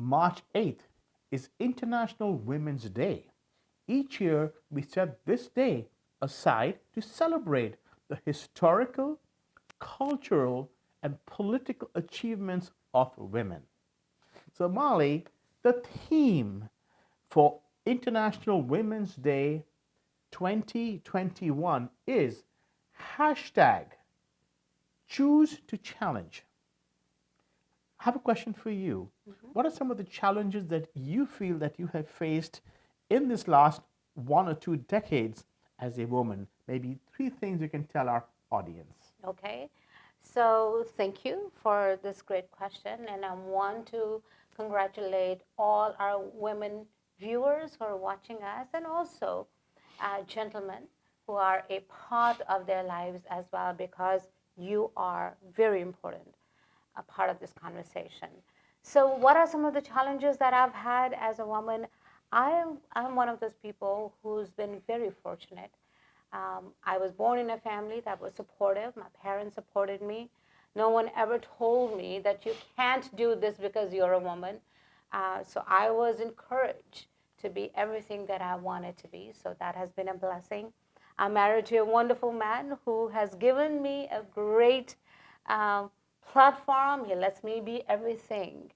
March 8th is International Women's Day. Each year, we set this day aside to celebrate the historical, cultural, and political achievements of women. So, Molly, the theme for International Women's Day 2021 is hashtag choose to challenge. I have a question for you. What are some of the challenges that you feel that you have faced in this last 1 or 2 decades as a woman? Maybe 3 things you can tell our audience. Okay, so thank you for this great question, and I want to congratulate all our women viewers who are watching us, and also gentlemen who are a part of their lives as well, because you are very important, a part of this conversation. So, what are some of the challenges that I've had as a woman? I'm one of those people who's been very fortunate. I was born in a family that was supportive. My parents supported me. No one ever told me that you can't do this because you're a woman. So I was encouraged to be everything that I wanted to be. So that has been a blessing. I'm married to a wonderful man who has given me a great platform. He lets me be everything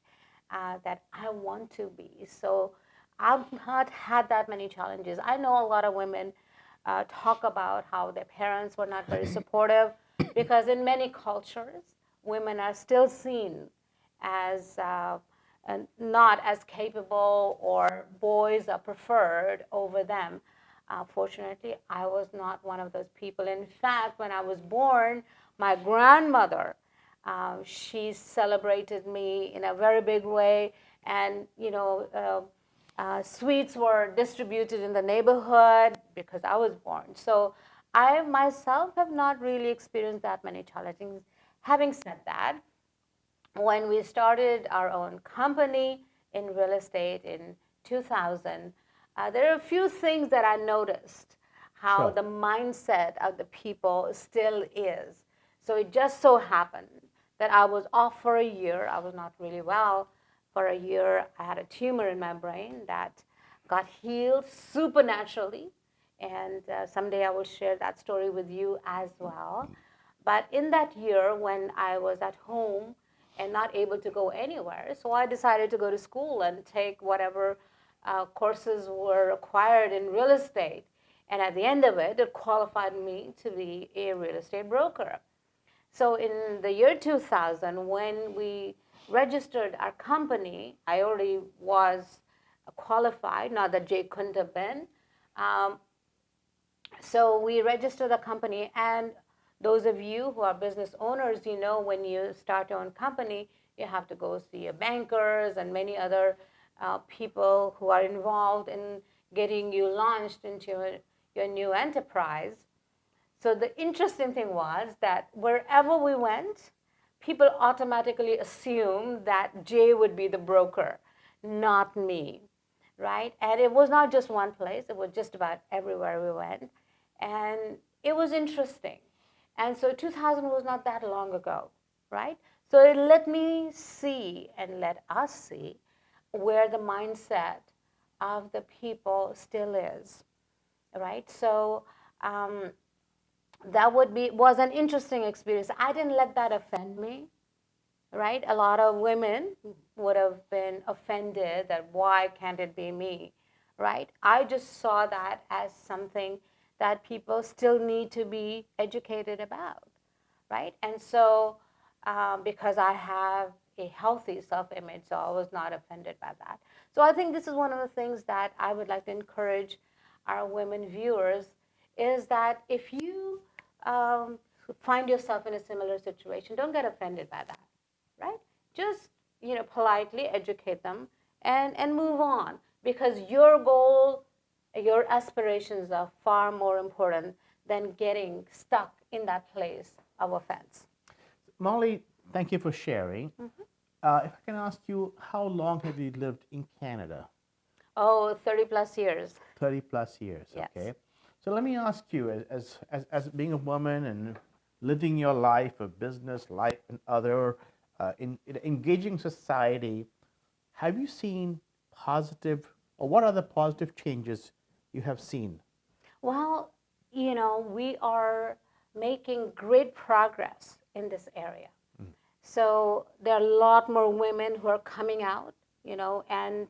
that I want to be. So I've not had that many challenges. I know a lot of women talk about how their parents were not very supportive, because in many cultures, women are still seen as not as capable, or boys are preferred over them. Fortunately, I was not one of those people. In fact, when I was born, my grandmother, she celebrated me in a very big way, and sweets were distributed in the neighborhood because I was born. So I myself have not really experienced that many challenges. Having said that, when we started our own company in real estate in 2000, there are a few things that I noticed how Sure. the mindset of the people still is. So it just so happened that I was off for a year. I was not really well for a year. I had a tumor in my brain that got healed supernaturally. And someday I will share that story with you as well. But in that year, when I was at home and not able to go anywhere, so I decided to go to school and take whatever courses were required in real estate. And at the end of it, it qualified me to be a real estate broker. So in the year 2000, when we registered our company, I already was qualified, not that Jay couldn't have been. Um, so we registered the company, and those of you who are business owners, you know, when you start your own company, you have to go see your bankers and many other people who are involved in getting you launched into your new enterprise. So the interesting thing was that wherever we went, people automatically assumed that Jay would be the broker, not me, right? And it was not just one place, it was just about everywhere we went. And it was interesting. And so 2000 was not that long ago, right? So it let me see, and let us see, where the mindset of the people still is, right? So that was an interesting experience. I didn't let that offend me, right? A lot of women would have been offended that why can't it be me, right? I just saw that as something that people still need to be educated about, right? And so because I have a healthy self-image, so I was not offended by that. So I think this is one of the things that I would like to encourage our women viewers, is that if you find yourself in a similar situation, don't get offended by that, right? Just politely educate them and move on, because your goal, your aspirations are far more important than getting stuck in that place of offense. Molly, thank you for sharing. If I can ask you, how long have you lived in Canada? Oh, 30 plus years. 30 plus years, Yes. okay. So let me ask you, as being a woman and living your life, a business life, and other in engaging society, have you seen positive, or what are the positive changes you have seen? Well, we are making great progress in this area. So there are a lot more women who are coming out, and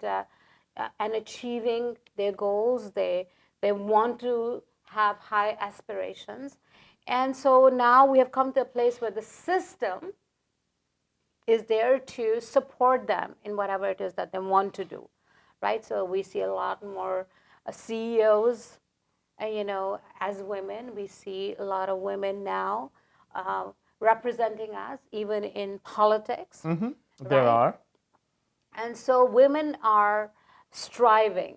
achieving their goals. They want to have high aspirations, and so now we have come to a place where the system is there to support them in whatever it is that they want to do, right? So we see a lot more CEOs, as women. We see a lot of women now representing us, even in politics, There right? are And so women are striving.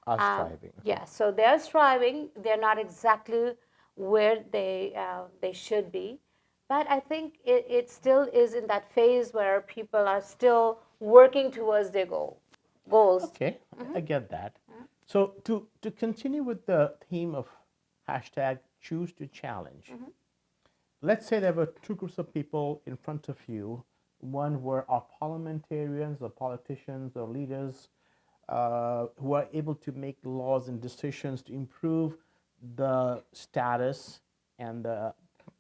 striving. Yeah, so they're striving. They're not exactly where they should be, but I think it still is in that phase where people are still working towards their goals. Okay, I get that. So to continue with the theme of hashtag choose to challenge, let's say there were two groups of people in front of you. One were our parliamentarians or politicians or leaders who are able to make laws and decisions to improve the status and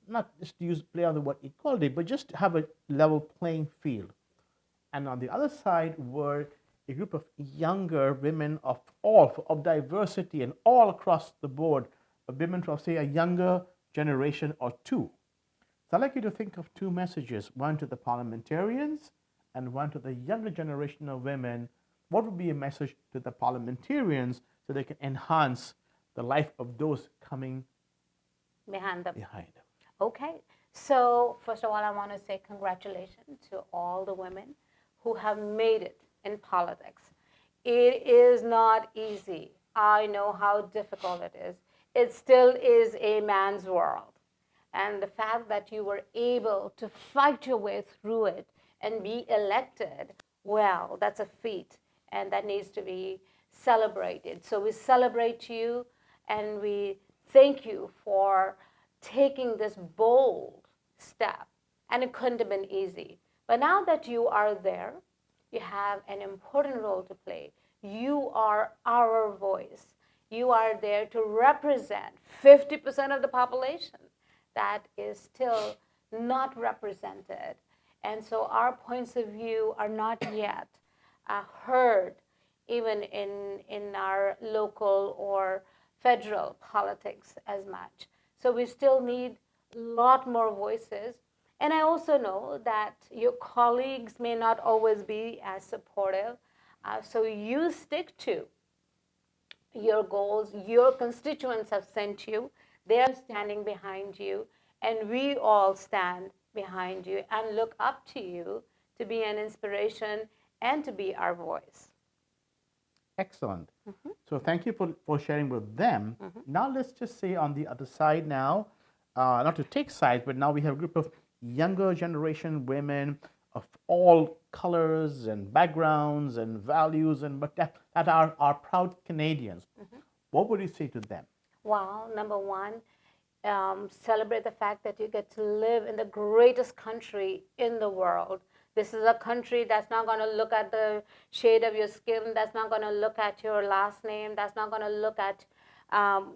not just to play on the word equality, but just to have a level playing field. And on the other side were a group of younger women of diversity and all across the board, women from, say, a younger generation or two. So I'd like you to think of two messages, one to the parliamentarians and one to the younger generation of women. What would be a message to the parliamentarians so they can enhance the life of those coming behind them. behind them? Okay. So first of all, I want to say congratulations to all the women who have made it in politics. It is not easy. I know how difficult it is. It still is a man's world. And the fact that you were able to fight your way through it and be elected, well, that's a feat, and that needs to be celebrated. So we celebrate you, and we thank you for taking this bold step. And it couldn't have been easy. But now that you are there, you have an important role to play. You are our voice. You are there to represent 50% of the population that is still not represented. And so our points of view are not yet heard, even in our local or federal politics as much. So we still need a lot more voices. And I also know that your colleagues may not always be as supportive. So you stick to your goals. Your constituents have sent you. They are standing behind you. And we all stand behind you and look up to you to be an inspiration and to be our voice. Excellent. So thank you for sharing with them. Now let's just say on the other side now, not to take sides, but now we have a group of younger generation women of all colors and backgrounds and values, and but that are proud Canadians. What would you say to them? Well, number one, celebrate the fact that you get to live in the greatest country in the world. This is a country that's not going to look at the shade of your skin, that's not going to look at your last name, that's not going to look at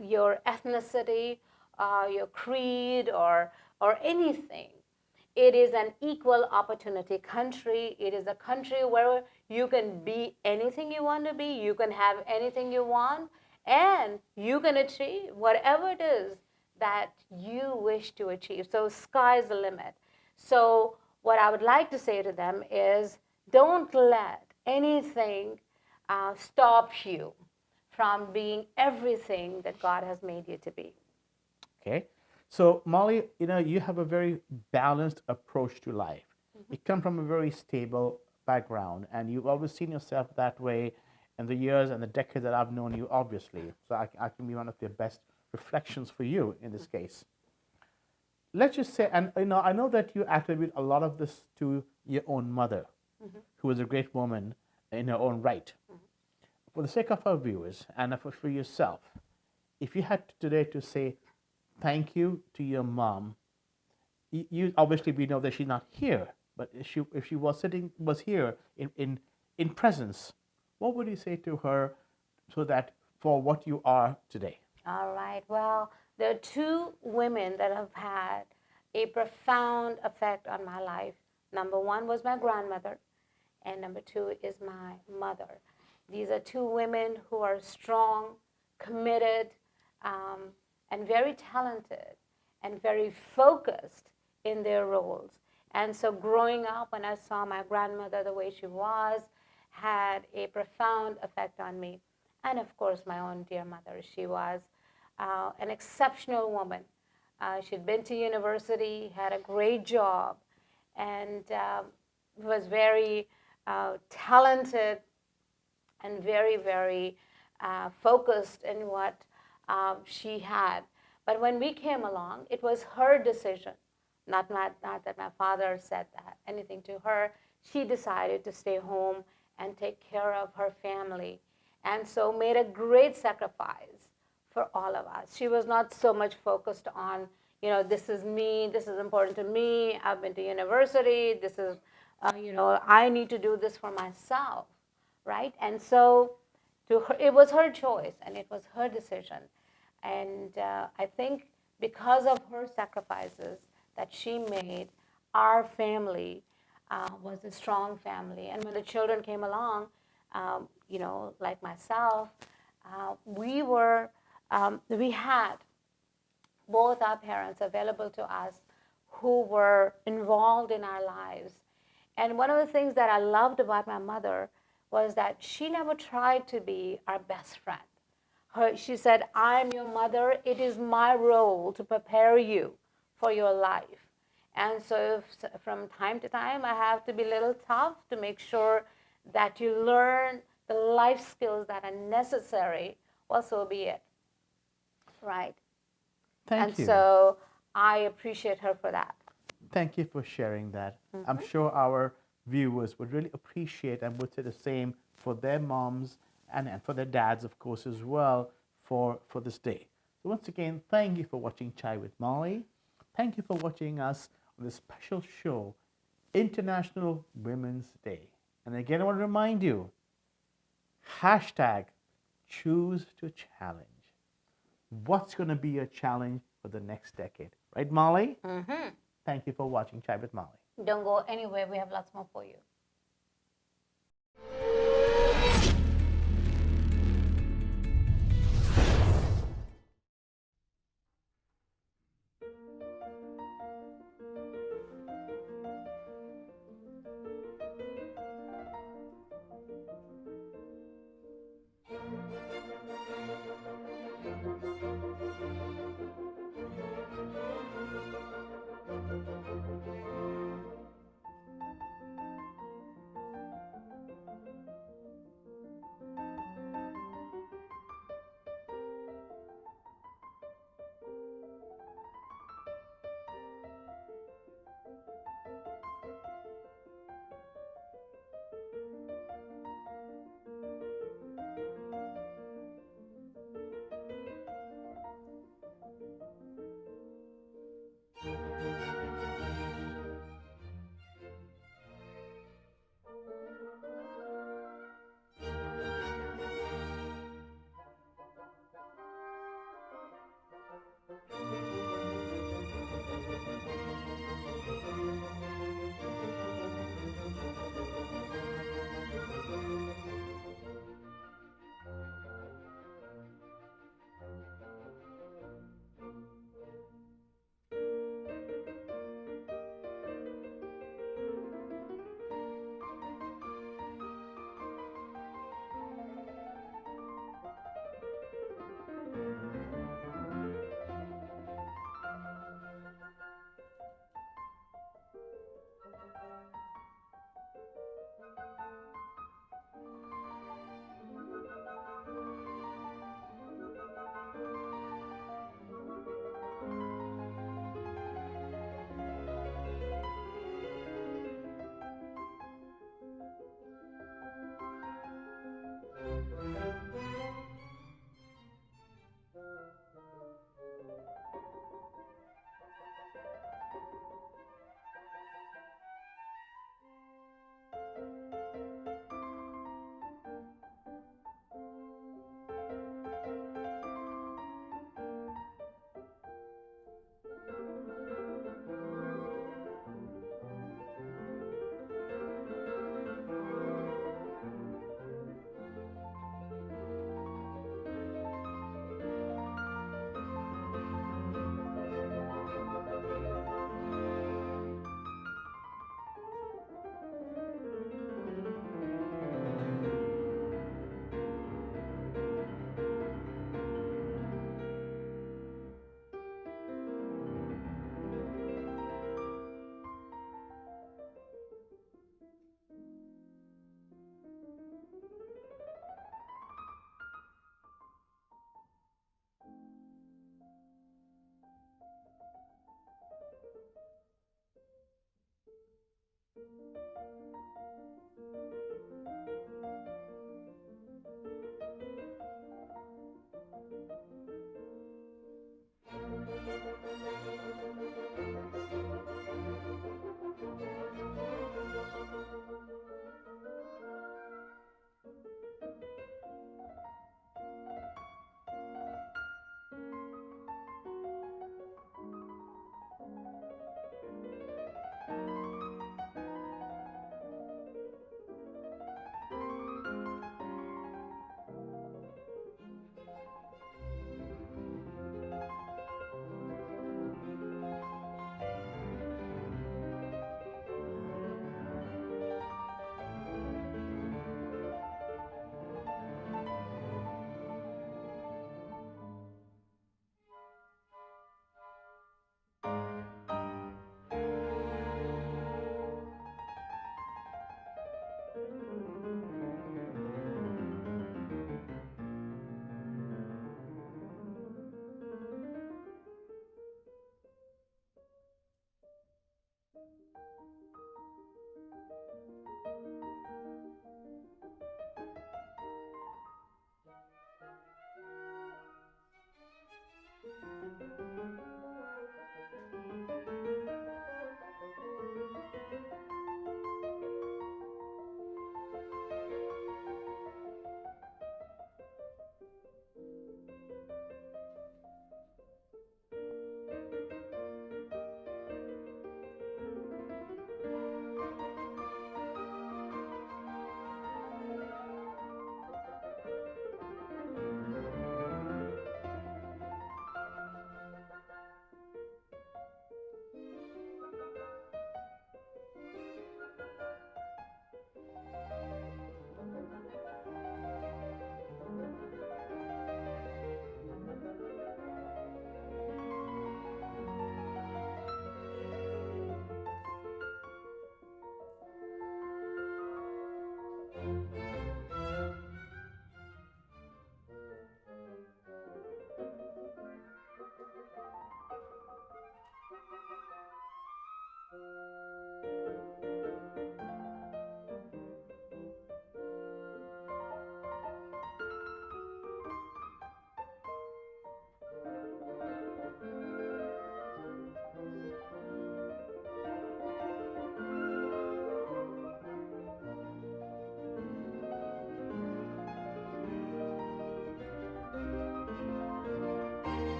your ethnicity, your creed, or anything. It is an equal opportunity country. It is a country where you can be anything you want to be, you can have anything you want, and you can achieve whatever it is that you wish to achieve. So sky's the limit. So what I would like to say to them is, don't let anything stop you from being everything that God has made you to be. Okay. So Molly, you have a very balanced approach to life. You come from a very stable background, and you've always seen yourself that way in the years and the decades that I've known you, obviously. So I can be one of the best reflections for you in this case. Let's just say, and I know that you attribute a lot of this to your own mother, who was a great woman in her own right. For the sake of our viewers and for yourself, if you had today to say thank you to your mom, you obviously, we know that she's not here, but if she was here in in presence, what would you say to her so that for what you are today? All right. Well, there are two women that have had a profound effect on my life. Number one was my grandmother, and number two is my mother. These are two women who are strong, committed, and very talented and very focused in their roles. And so growing up, when I saw my grandmother the way she was, had a profound effect on me. And of course, my own dear mother. She was an exceptional woman. She'd been to university, had a great job, and was very talented and very, very focused in what she had. But when we came along, it was her decision, not that my father said that, anything to her. She decided to stay home and take care of her family, and so made a great sacrifice for all of us. She was not so much focused on, this is me, this is important to me, I've been to university, this is, I need to do this for myself, right? And so to her, it was her choice and it was her decision. And I think because of her sacrifices that she made, our family was a strong family. And when the children came along, like myself, we had both our parents available to us who were involved in our lives. And one of the things that I loved about my mother was that she never tried to be our best friend. She said, I'm your mother. It is my role to prepare you for your life. And so from time to time, I have to be a little tough to make sure that you learn the life skills that are necessary, well, so be it. Right? Thank you. And so I appreciate her for that. Thank you for sharing that. I'm sure our viewers would really appreciate and would say the same for their moms and for their dads, of course, as well, for this day. So once again, thank you for watching Chai with Molly. Thank you for watching us on this special show, International Women's Day. And again, I want to remind you, hashtag choose to challenge. What's going to be your challenge for the next decade? Right, Molly? Thank you for watching Chai with Molly. Don't go anywhere. We have lots more for you.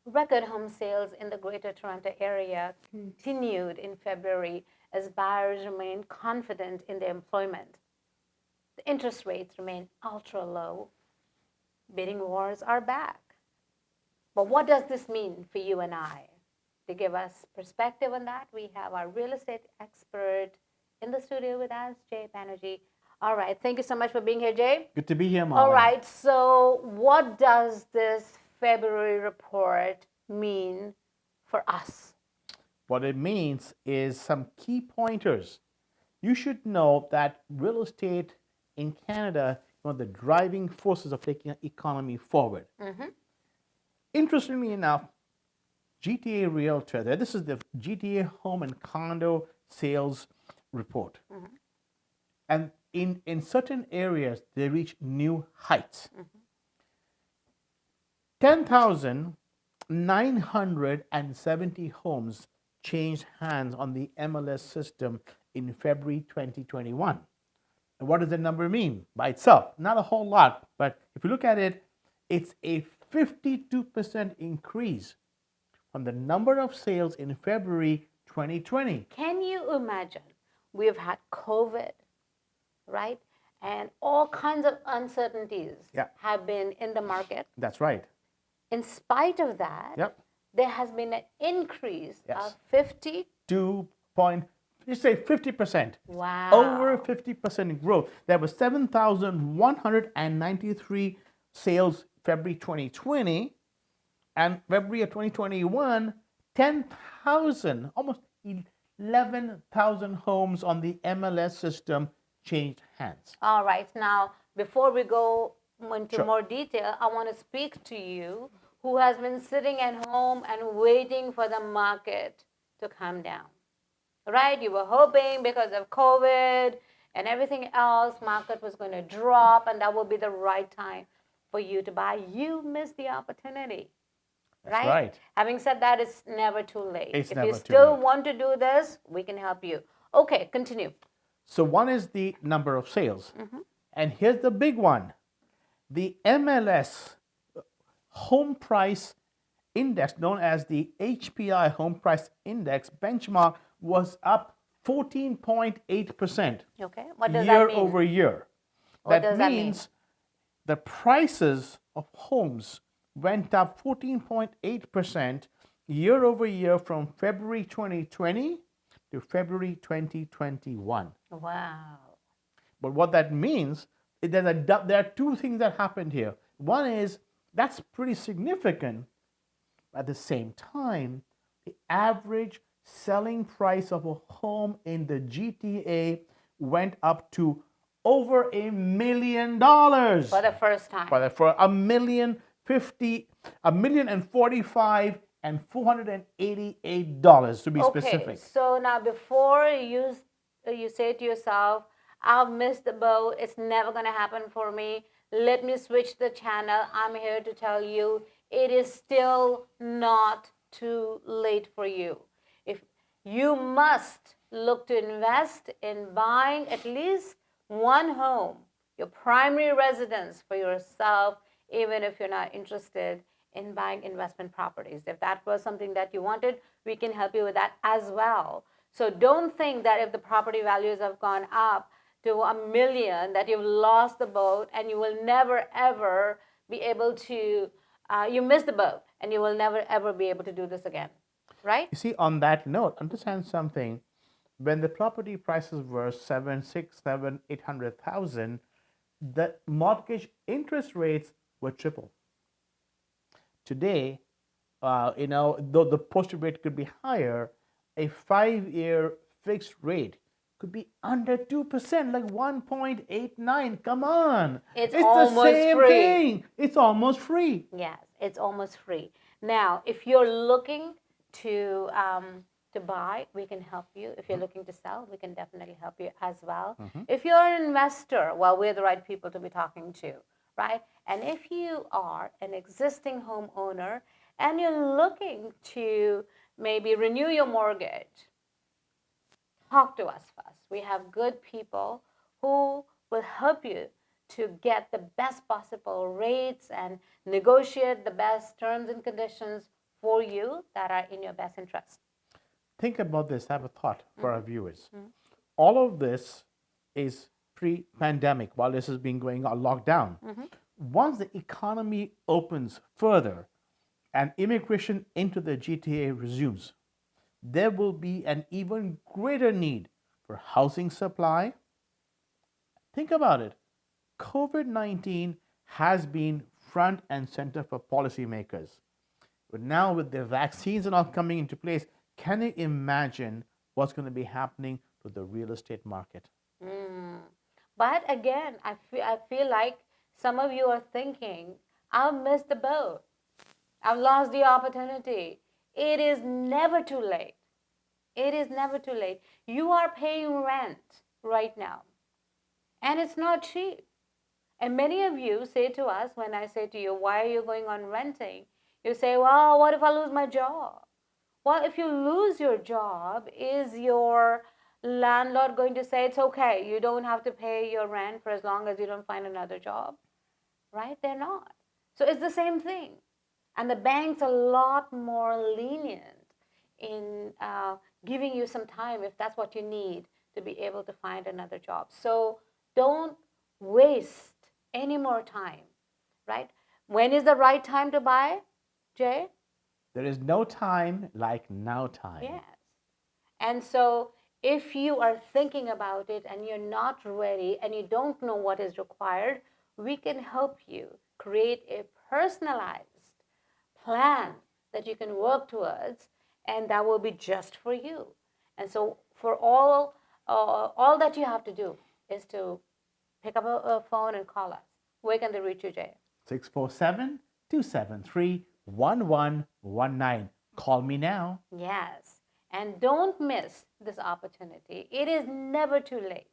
Record home sales in the Greater Toronto Area continued in February as buyers remained confident in their employment. The interest rates remain ultra low. Bidding wars are back. But what does this mean for you and I? To give us perspective on that, we have our real estate expert in the studio with us, Jay Banerjei. All right, thank you so much for being here, Jay. Good to be here, Molly. All right, so what does this February report mean for us? What it means is some key pointers. You should know that real estate in Canada is one of the driving forces of taking the economy forward. Interestingly enough, GTA Realtor, this is the GTA home and condo sales report. And in certain areas, they reach new heights. 10,970 homes changed hands on the MLS system in February 2021. And what does the number mean by itself? Not a whole lot, but if you look at it, it's a 52% increase from the number of sales in February 2020. Can you imagine? We've had COVID, right? And all kinds of uncertainties have been in the market. That's right. In spite of that, there has been an increase of 50%. Wow. Over 50% growth. There was 7,193 sales February 2020, and February of 2021, 10,000, almost 11,000 homes on the MLS system changed hands. All right. Now, before we go into more detail, I want to speak to you who has been sitting at home and waiting for the market to come down. Right? You were hoping because of COVID and everything else, market was going to drop and that would be the right time for you to buy. You missed the opportunity. That's right. Having said that, it's never too late. If you still want to do this, we can help you. Okay, continue. So one is the number of sales. And here's the big one. The MLS home price index, known as the HPI home price index benchmark, was up 14.8%. Okay, what does year that mean? Over year. What does that mean? The prices of homes went up 14.8% year over year from February 2020 to February 2021. Wow. But what that means is that there are two things that happened here. One is that's pretty significant. At the same time, the average selling price of a home in the GTA went up to over $1 million. For the first time. For $1,045,488 to be specific. Okay, so now before you say to yourself, I've missed the boat, it's never going to happen for me, let me switch the channel. I'm here to tell you it is still not too late for you. If you must look to invest in buying at least one home, your primary residence for yourself, even if you're not interested in buying investment properties. If that was something that you wanted, we can help you with that as well. So don't think that if the property values have gone up to 1 million that you've lost the boat and you will never ever be able to, you missed the boat and you will never ever be able to do this again, right? You see, on that note, understand something. When the property prices were 7, 6, 7, 800,000, the mortgage interest rates were triple. Today, though the posted rate could be higher, a 5-year fixed rate could be under 2%, like 1.89. Come on. It's the almost same free. thing. It's almost free. Yes, it's almost free. Now, if you're looking to buy, we can help you. If you're looking to sell, we can definitely help you as well. If you're an investor, well, we're the right people to be talking to, right? And if you are an existing homeowner and you're looking to maybe renew your mortgage, talk to us first. We have good people who will help you to get the best possible rates and negotiate the best terms and conditions for you that are in your best interest. Think about this. I have a thought for our viewers. All of this is pre-pandemic, while this has been going on lockdown. Once the economy opens further and immigration into the GTA resumes, there will be an even greater need for housing supply. Think about it. COVID-19 has been front and center for policymakers. But now with the vaccines and all coming into place, can you imagine what's going to be happening to the real estate market? But again, I feel like some of you are thinking, I've missed the boat. I've lost the opportunity. It is never too late. It is never too late. You are paying rent right now, and it's not cheap. And many of you say to us, when I say to you, why are you going on renting? You say, well, what if I lose my job? Well, if you lose your job, is your landlord going to say it's okay, you don't have to pay your rent for as long as you don't find another job? Right? They're not. So it's the same thing. And the bank's a lot more lenient in giving you some time if that's what you need to be able to find another job. So don't waste any more time, right? When is the right time to buy, Jay? There is no time like now time. Yes. And so if you are thinking about it and you're not ready and you don't know what is required, we can help you create a personalized plan that you can work towards, and that will be just for you. And so for all that you have to do is to pick up a phone and call us. Where can they reach you, Jay? 647-273-1119. Call me now. Yes. And don't miss this opportunity. It is never too late,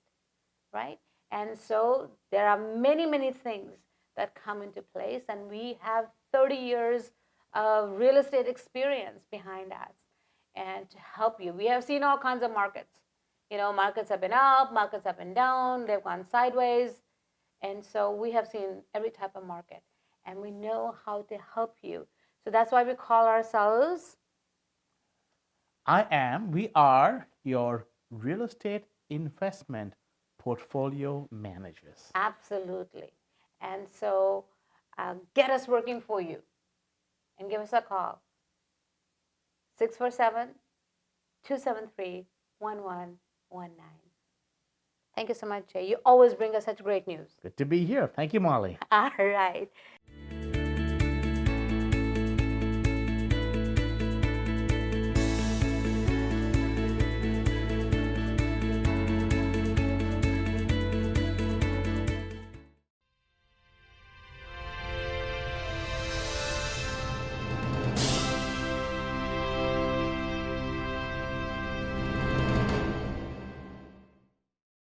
right? And so there are many, many things that come into place, and we have 30 years of real estate experience behind us. And to help you, we have seen all kinds of markets. You know, markets have been up, markets have been down, they've gone sideways. And so we have seen every type of market, and we know how to help you. So that's why we call ourselves we are your real estate investment portfolio managers. Absolutely. And so get us working for you and give us a call. 647-273-1119. Thank you so much, Jay. You always bring us such great news. Good to be here. Thank you, Molly. All right.